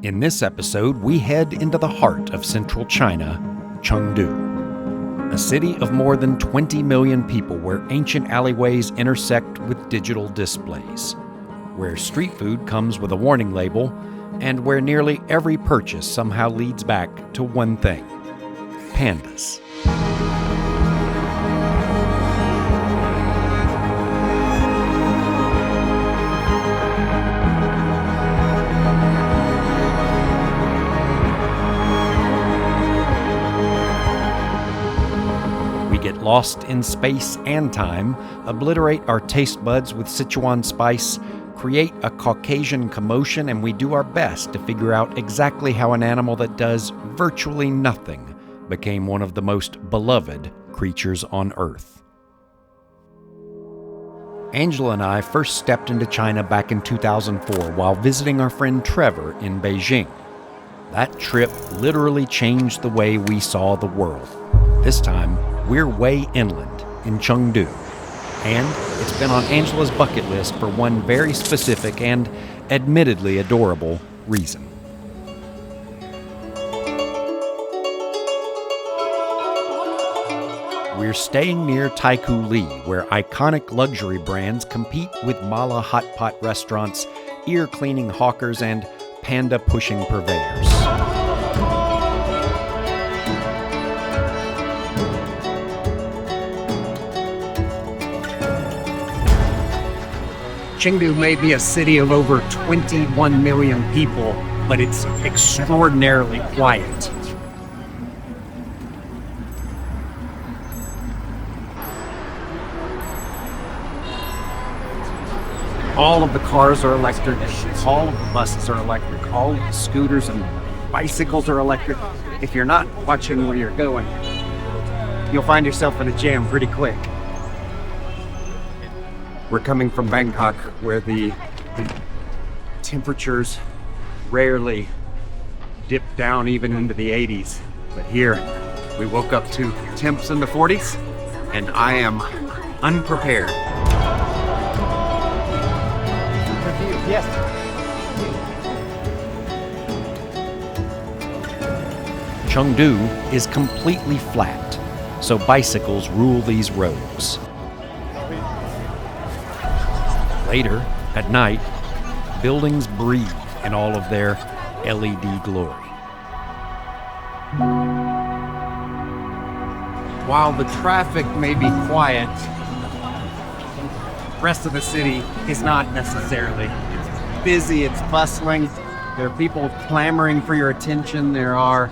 In this episode, we head into the heart of central China, Chengdu, a city of more than 20 million people where ancient alleyways intersect with digital displays, where street food comes with a warning label, and where nearly every purchase somehow leads back to one thing: pandas. Lost in space and time, obliterate our taste buds with Sichuan spice, create a Caucasian commotion, and we do our best to figure out exactly how an animal that does virtually nothing became one of the most beloved creatures on Earth. Angela and I first stepped into China back in 2004 while visiting our friend Trevor in Beijing. That trip literally changed the way we saw the world. This time, we're way inland in Chengdu, and it's been on Angela's bucket list for one very specific and admittedly adorable reason. We're staying near Taikoo Li, where iconic luxury brands compete with mala hot pot restaurants, ear-cleaning hawkers, and panda-pushing purveyors. Chengdu may be a city of over 21 million people, but it's extraordinarily quiet. All of the cars are electric, all of the buses are electric, all of the scooters and bicycles are electric. If you're not watching where you're going, you'll find yourself in a jam pretty quick. We're coming from Bangkok, where the temperatures rarely dip down even into the 80s. But here, we woke up to temps in the 40s, and I am unprepared. Yes. Chengdu is completely flat, so bicycles rule these roads. Later, at night, buildings breathe in all of their LED glory. While the traffic may be quiet, the rest of the city is not necessarily. It's busy, it's bustling. There are people clamoring for your attention. There are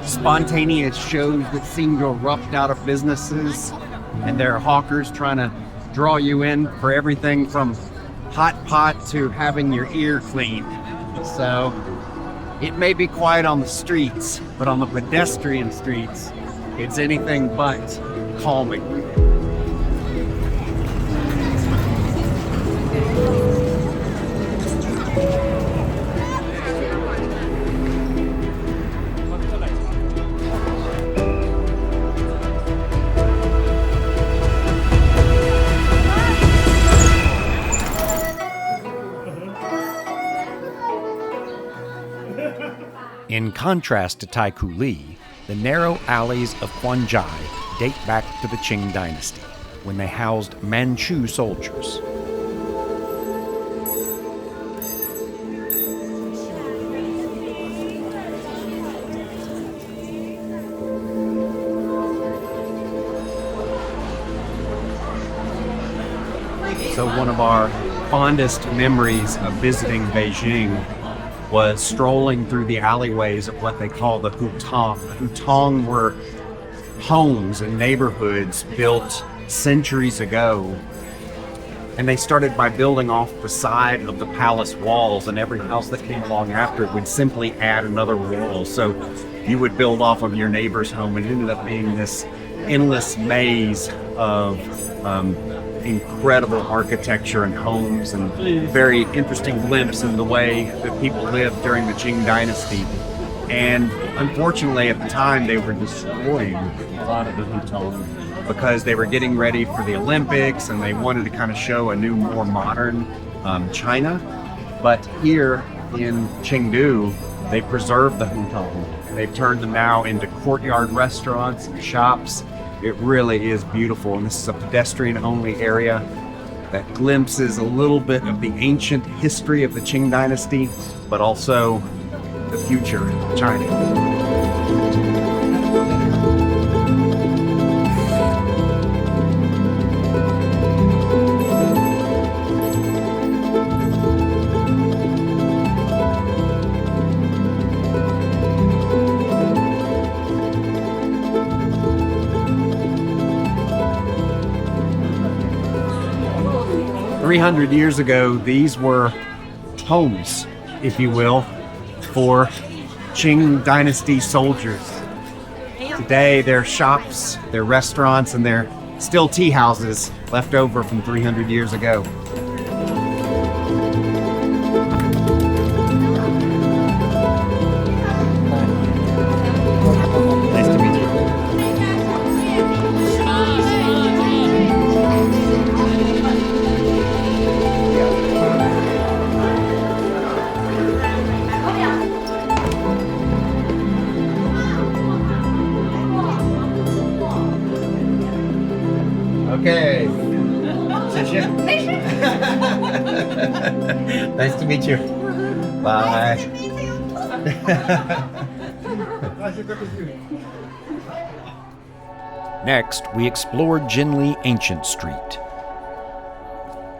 spontaneous shows that seem to erupt out of businesses. And there are hawkers trying to draw you in for everything from hot pot to having your ear cleaned. So it may be quiet on the streets, but on the pedestrian streets, it's anything but calming. In contrast to Taikoo Li, the narrow alleys of Kuanzhai date back to the Qing dynasty, when they housed Manchu soldiers. So one of our fondest memories of visiting Beijing was strolling through the alleyways of what they call the hutong. The hutong were homes and neighborhoods built centuries ago. And they started by building off the side of the palace walls, and every house that came along after it would simply add another wall. So you would build off of your neighbor's home, and it ended up being this endless maze of incredible architecture and homes, and very interesting glimpse in the way that people lived during the Qing dynasty. And unfortunately, at the time, they were destroying a lot of the hutong because they were getting ready for the Olympics, and they wanted to kind of show a new, more modern China. But here, in Chengdu, they preserved the hutong. They've turned them now into courtyard restaurants and shops. It really is beautiful, and this is a pedestrian-only area that glimpses a little bit of the ancient history of the Qing dynasty, but also the future of China. 300 years ago, these were homes, if you will, for Qing dynasty soldiers. Today, they're shops, they're restaurants, and they're still tea houses left over from 300 years ago. Nice to meet you. Okay. Nice to meet you. Bye. Next, we explored Jinli Ancient Street.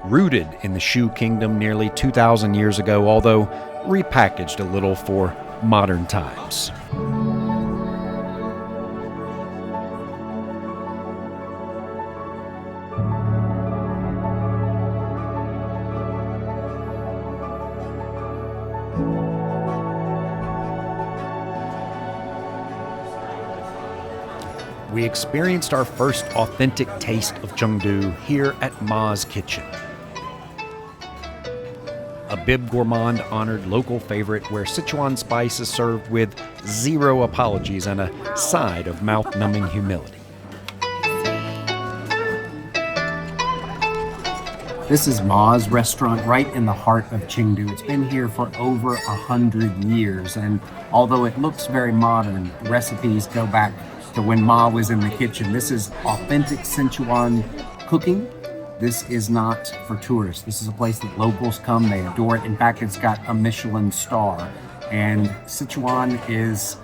Rooted in the Shu Kingdom nearly 2,000 years ago, although repackaged a little for modern times. We experienced our first authentic taste of Chengdu here at Ma's Kitchen. A bib gourmand honored local favorite where Sichuan spice is served with zero apologies and a side of mouth-numbing humility. This is Ma's restaurant right in the heart of Chengdu. It's been here for over 100 years, and although it looks very modern, the recipes go back to when Ma was in the kitchen. This is authentic Sichuan cooking. This is not for tourists. This is a place that locals come, they adore it. In fact, it's got a Michelin star. And Sichuan is,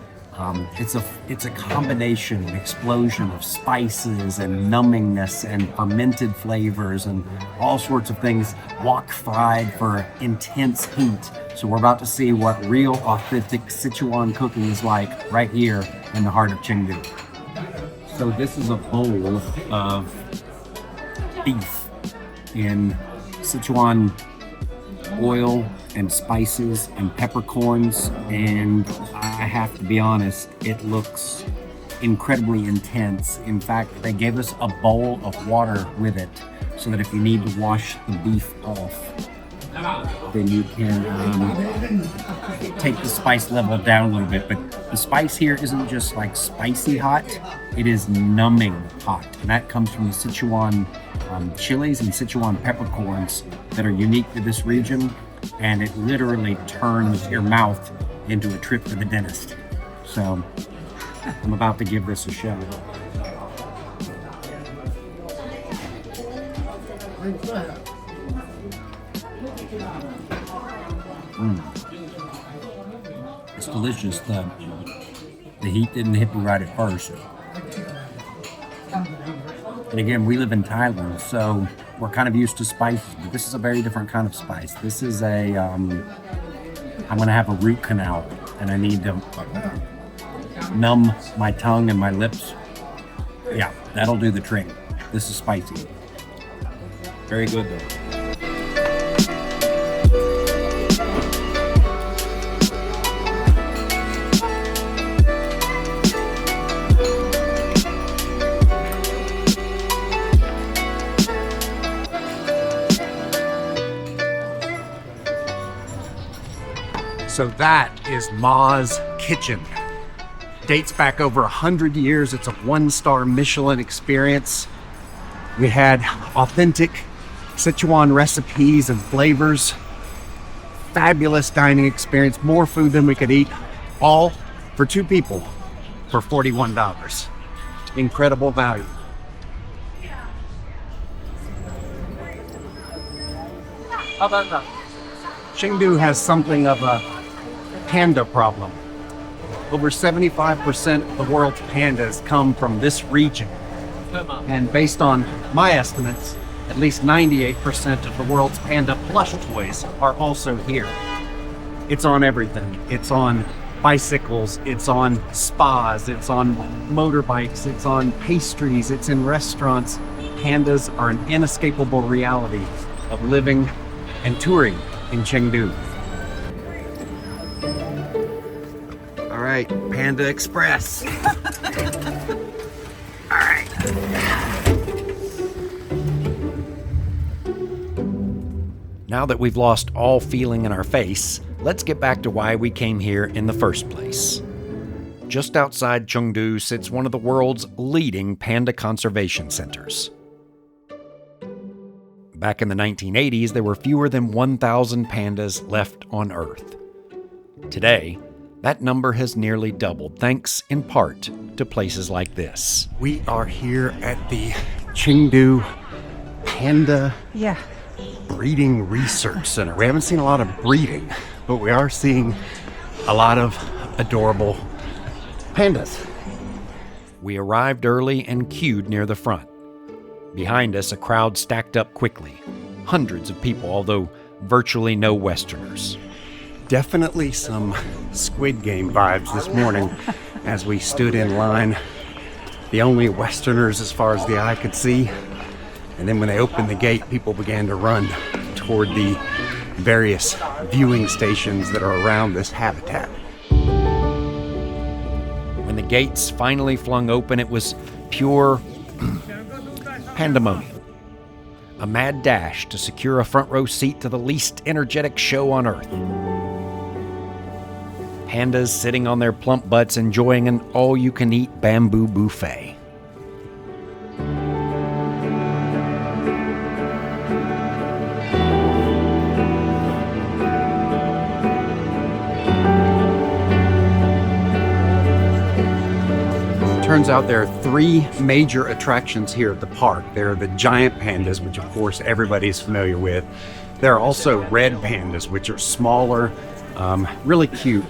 it's a combination, an explosion of spices and numbingness and fermented flavors and all sorts of things, wok fried for intense heat. So we're about to see what real authentic Sichuan cooking is like right here in the heart of Chengdu. So this is a bowl of beef in Sichuan oil and spices and peppercorns, and I have to be honest, it looks incredibly intense. In fact, they gave us a bowl of water with it so that if you need to wash the beef off, then you can take the spice level down a little bit. But the spice here isn't just like spicy hot, it is numbing hot. And that comes from the Sichuan chilies and Sichuan peppercorns that are unique to this region. And it literally turns your mouth into a trip to the dentist. So I'm about to give this a shot. It's delicious. The heat didn't hit me right at first. And again, we live in Thailand, so we're kind of used to spices, but this is a very different kind of spice. This is a, I'm gonna have a root canal, and I need to numb my tongue and my lips. Yeah, that'll do the trick. This is spicy. Very good though. So that is Ma's Kitchen. Dates back over 100 years. It's a one-star Michelin experience. We had authentic Sichuan recipes and flavors fabulous dining experience, more food than we could eat, all for 2 people for $41. Incredible value. Chengdu has something of a panda problem. Over 75% of the world's pandas come from this region. And based on my estimates, at least 98% of the world's panda plush toys are also here. It's on everything. It's on bicycles, it's on spas, it's on motorbikes, it's on pastries, it's in restaurants. Pandas are an inescapable reality of living and touring in Chengdu. All right, Panda Express. All right. Now that we've lost all feeling in our face, let's get back to why we came here in the first place. Just outside Chengdu sits one of the world's leading panda conservation centers. Back in the 1980s, there were fewer than 1,000 pandas left on Earth. Today, that number has nearly doubled, thanks in part to places like this. We are here at the Chengdu Panda Breeding Research Center. We haven't seen a lot of breeding, but we are seeing a lot of adorable pandas. We arrived early and queued near the front. Behind us, a crowd stacked up quickly. Hundreds of people, although virtually no Westerners. Definitely some Squid Game vibes this morning as we stood in line. The only Westerners as far as the eye could see. And then when they opened the gate, people began to run toward the various viewing stations that are around this habitat. When the gates finally flung open, it was pure pandemonium. A mad dash to secure a front row seat to the least energetic show on Earth. Pandas sitting on their plump butts enjoying an all-you-can-eat bamboo buffet. Turns out there are 3 major attractions here at the park. There are the giant pandas, which of course everybody's familiar with. There are also red pandas, which are smaller, really cute,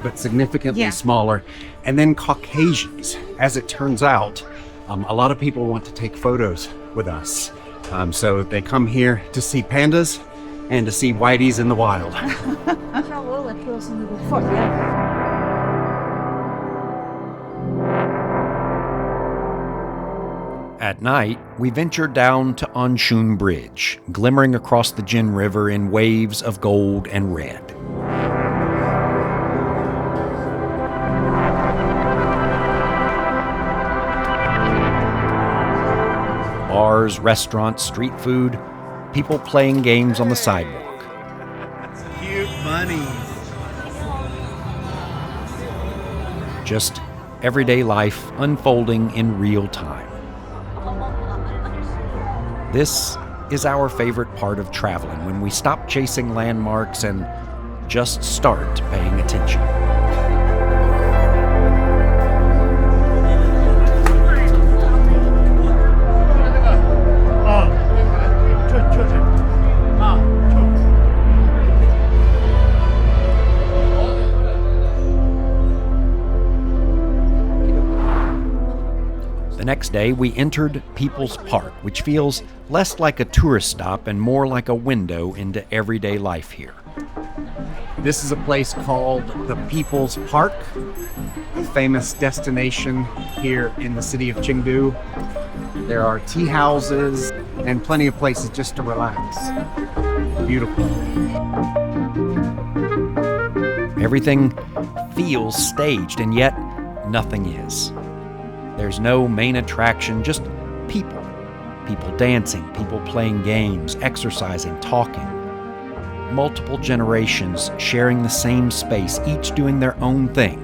but significantly smaller. And then Caucasians. As it turns out, a lot of people want to take photos with us. So they come here to see pandas and to see whiteys in the wild. At night, we ventured down to Anshun Bridge, glimmering across the Jin River in waves of gold and red. Bars, restaurants, street food, people playing games on the sidewalk. Cute bunnies. Just everyday life unfolding in real time. This is our favorite part of traveling, when we stop chasing landmarks and just start paying attention. The next day, we entered People's Park, which feels less like a tourist stop and more like a window into everyday life here. This is a place called the People's Park, a famous destination here in the city of Chengdu. There are tea houses and plenty of places just to relax. Beautiful. Everything feels staged, and yet nothing is. There's no main attraction, just people. People dancing, people playing games, exercising, talking. Multiple generations sharing the same space, each doing their own thing,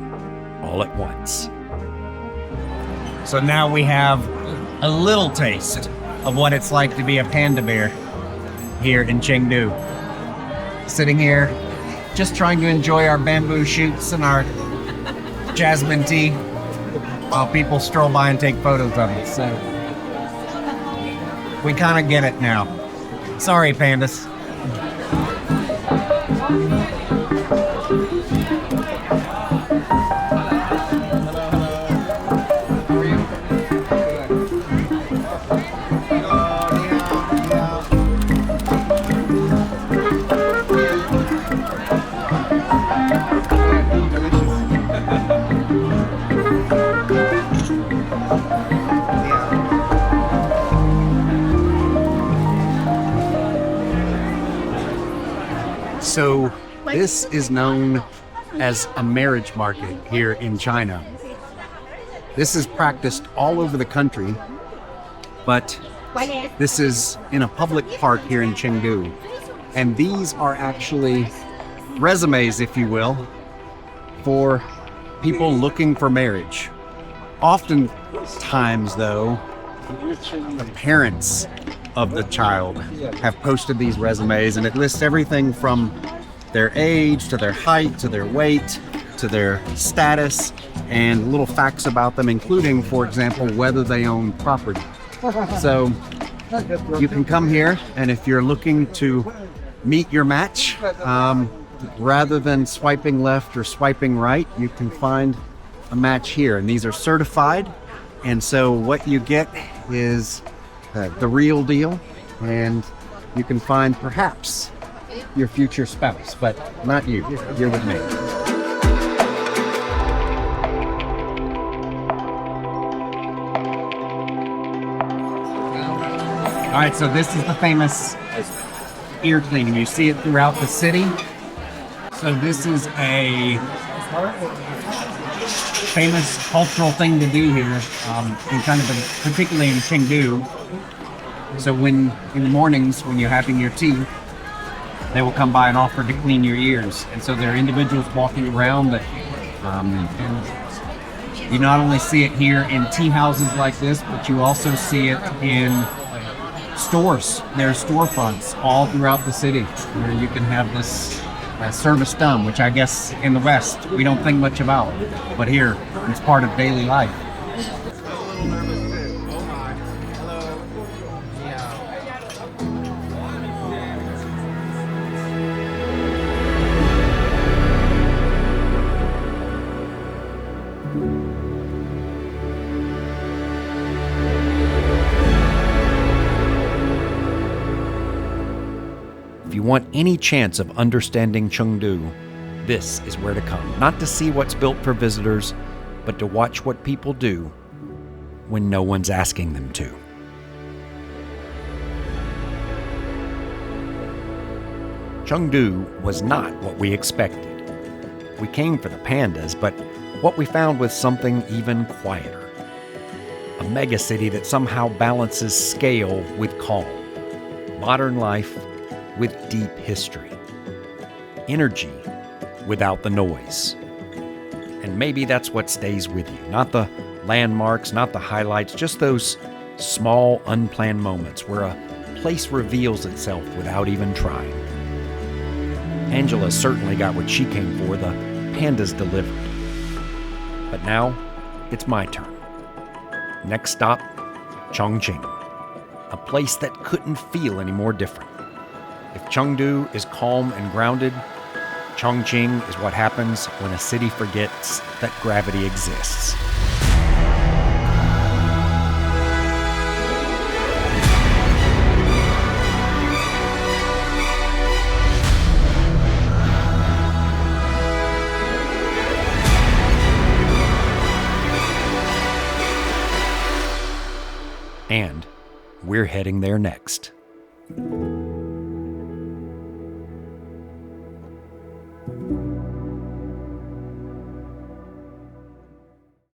all at once. So now we have a little taste of what it's like to be a panda bear here in Chengdu. Sitting here just trying to enjoy our bamboo shoots and our jasmine tea while people stroll by and take photos of it. So we kind of get it now. Sorry, Pandas. So this is known as a marriage market here in China. This is practiced all over the country, but this is in a public park here in Chengdu. And these are actually resumes, if you will, for people looking for marriage. Oftentimes, though, the parents of the child have posted these resumes, and it lists everything from their age to their height to their weight to their status and little facts about them, including, for example, whether they own property. So you can come here, and if you're looking to meet your match, rather than swiping left or swiping right, you can find a match here, and these are certified. And so what you get is the real deal, and you can find perhaps your future spouse, but not you. You're with me. All right, so this is the famous ear cleaning. You see it throughout the city. So this is a famous cultural thing to do here, in kind of particularly in Chengdu. So in the mornings when you're having your tea, they will come by and offer to clean your ears. And so there are individuals walking around that you not only see it here in tea houses like this, but you also see it in stores. There are storefronts all throughout the city where you can have this service done, which I guess in the West we don't think much about, but here it's part of daily life. If you want any chance of understanding Chengdu, this is where to come. Not to see what's built for visitors, but to watch what people do when no one's asking them to. Chengdu was not what we expected. We came for the pandas, but what we found was something even quieter. A megacity that somehow balances scale with calm. Modern life with deep history. Energy without the noise. And maybe that's what stays with you. Not the landmarks, not the highlights, just those small, unplanned moments where a place reveals itself without even trying. Angela certainly got what she came for. The pandas delivered. But now, it's my turn. Next stop, Chongqing. A place that couldn't feel any more different. If Chengdu is calm and grounded, Chongqing is what happens when a city forgets that gravity exists. And we're heading there next.